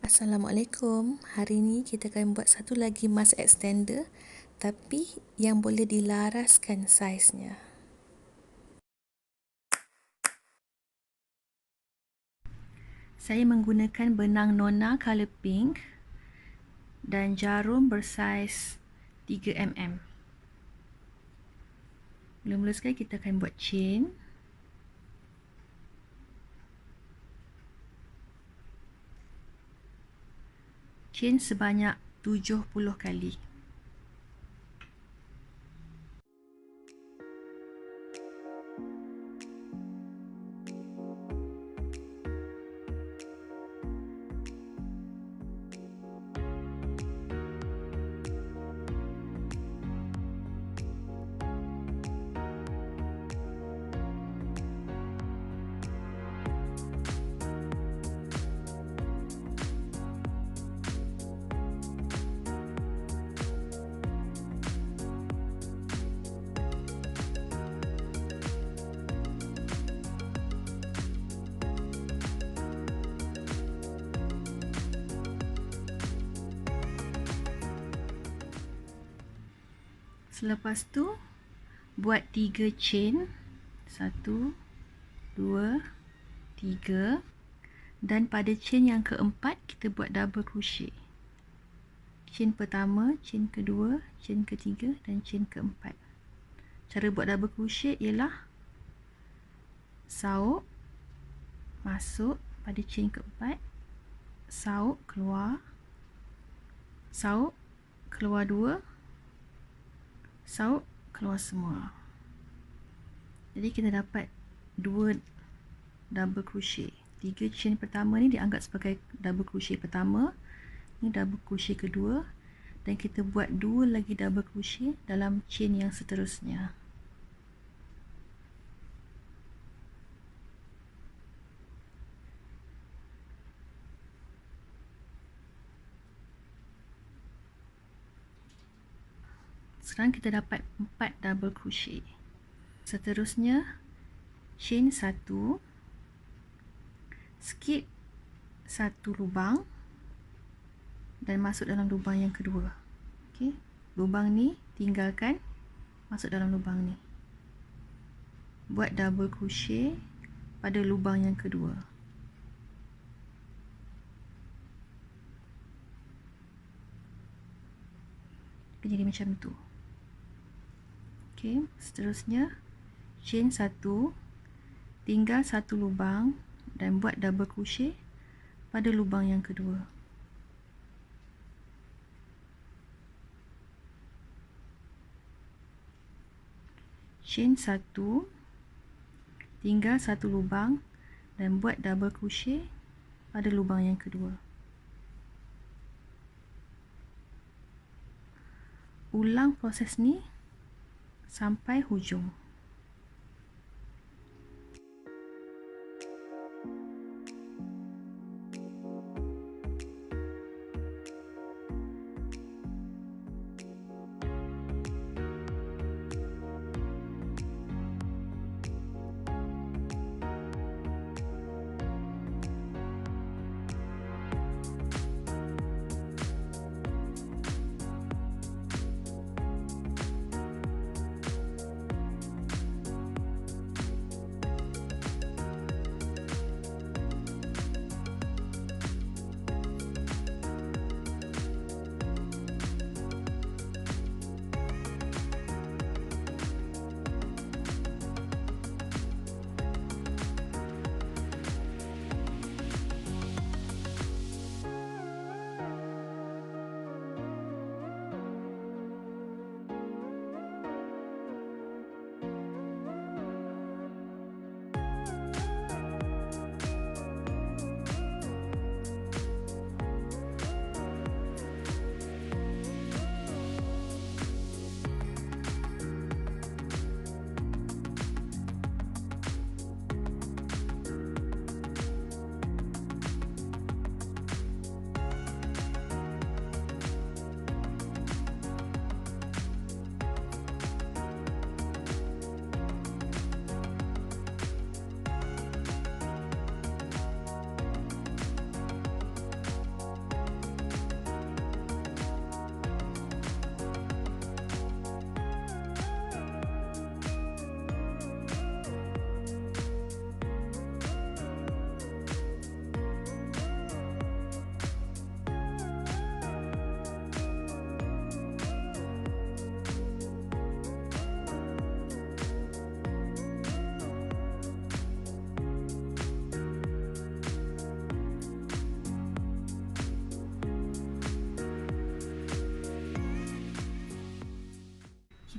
Assalamualaikum. Hari ini kita akan buat satu lagi mask extender tapi yang boleh dilaraskan saiznya. Saya menggunakan benang nona color pink dan jarum bersaiz 3mm. Mula-mula sekali kita akan buat chain. Chain sebanyak 70 kali. Selepas tu buat 3 chain, 1 2 3, dan pada chain yang keempat kita buat double crochet. Chain pertama, chain kedua, chain ketiga dan chain keempat. Cara buat double crochet ialah sauk masuk pada chain keempat, sauk keluar, sauk keluar 2, sauk keluar semua. Jadi kita dapat 2 double crochet. 3 chain pertama ni dianggap sebagai double crochet pertama, ni double crochet kedua, dan kita buat 2 lagi double crochet dalam chain yang seterusnya. Sekarang kita dapat 4 double crochet. Seterusnya chain 1, skip 1 lubang dan masuk dalam lubang yang kedua. Okey, lubang ni tinggalkan, masuk dalam lubang ni. Buat double crochet pada lubang yang kedua. Jadi macam tu. Okey, seterusnya chain 1, tinggal 1 lubang dan buat double crochet pada lubang yang kedua. Chain 1, tinggal 1 lubang dan buat double crochet pada lubang yang kedua. Ulang proses ni sampai hujung.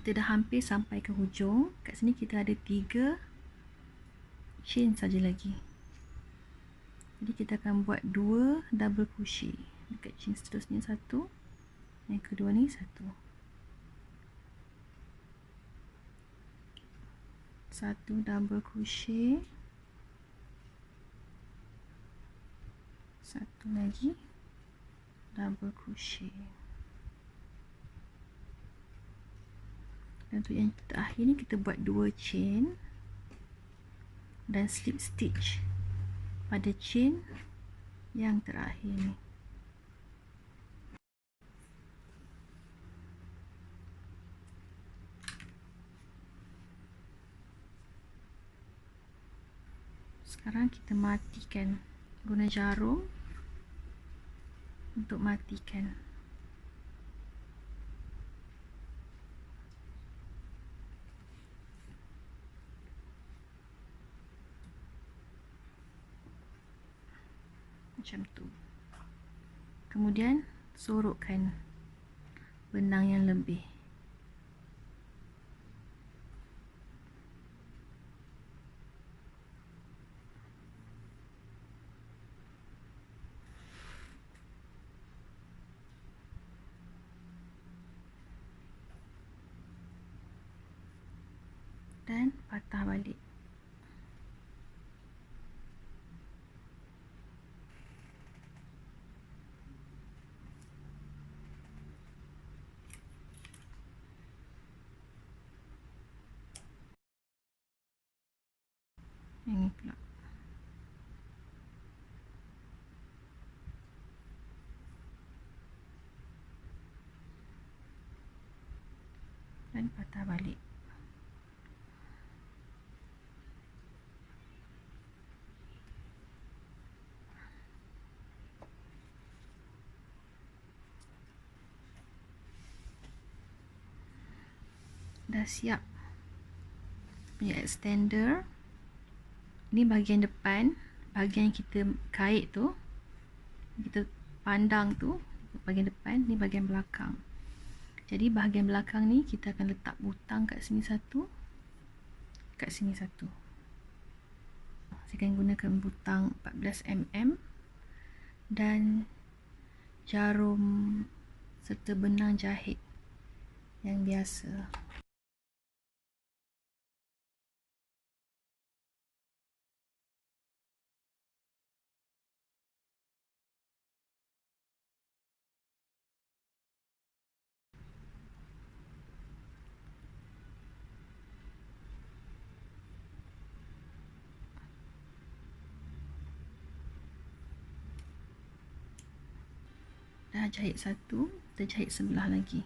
kita dah hampir sampai ke hujung. Kat sini kita ada 3 chain saja lagi. Jadi kita akan buat 2 double crochet dekat chain seterusnya, 1, yang kedua ni 1. 1 double crochet, 1 lagi double crochet. Dan untuk yang terakhir ni kita buat 2 chain dan slip stitch pada chain yang terakhir ni. Sekarang kita matikan, guna jarum untuk matikan. Macam tu. Kemudian sorokkan benang yang lebih. Dan patah balik. Yang ni pula. Dan patah balik. Dah siap punya extender. Ni bahagian depan, bahagian kita kait tu, kita pandang tu bahagian depan, ni bahagian belakang. Jadi bahagian belakang ni kita akan letak butang kat sini 1, kat sini 1. Saya akan gunakan butang 14mm dan jarum serta benang jahit yang biasa. Dah jahit 1, kita jahit sebelah lagi.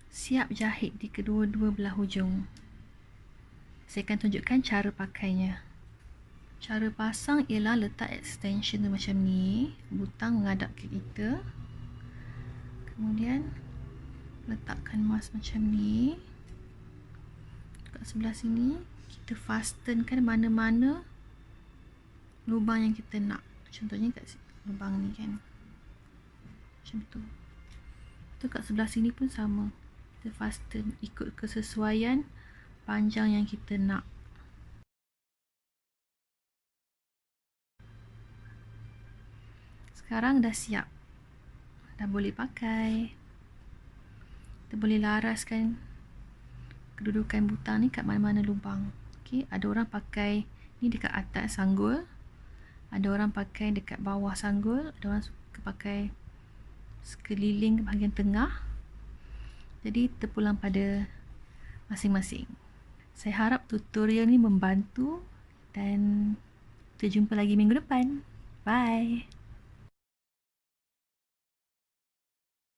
Siap jahit di kedua-dua belah hujung. Saya akan tunjukkan cara pakainya. Cara pasang ialah letak extension tu macam ni, butang menghadap ke kita. Kemudian letakkan mas macam ni. Kat sebelah sini kita fastenkan mana-mana lubang yang kita nak. Contohnya kat lubang ni kan. Macam tu. Tu kat sebelah sini pun sama. Kita fasten ikut kesesuaian panjang yang kita nak. Sekarang dah siap. Dah boleh pakai. Kita boleh laraskan kedudukan butang ni kat mana-mana lubang. Okey, ada orang pakai ni dekat atas sanggul. Ada orang pakai dekat bawah sanggul. Ada orang suka pakai sekeliling bahagian tengah. Jadi terpulang pada masing-masing. Saya harap tutorial ni membantu dan kita jumpa lagi minggu depan. Bye.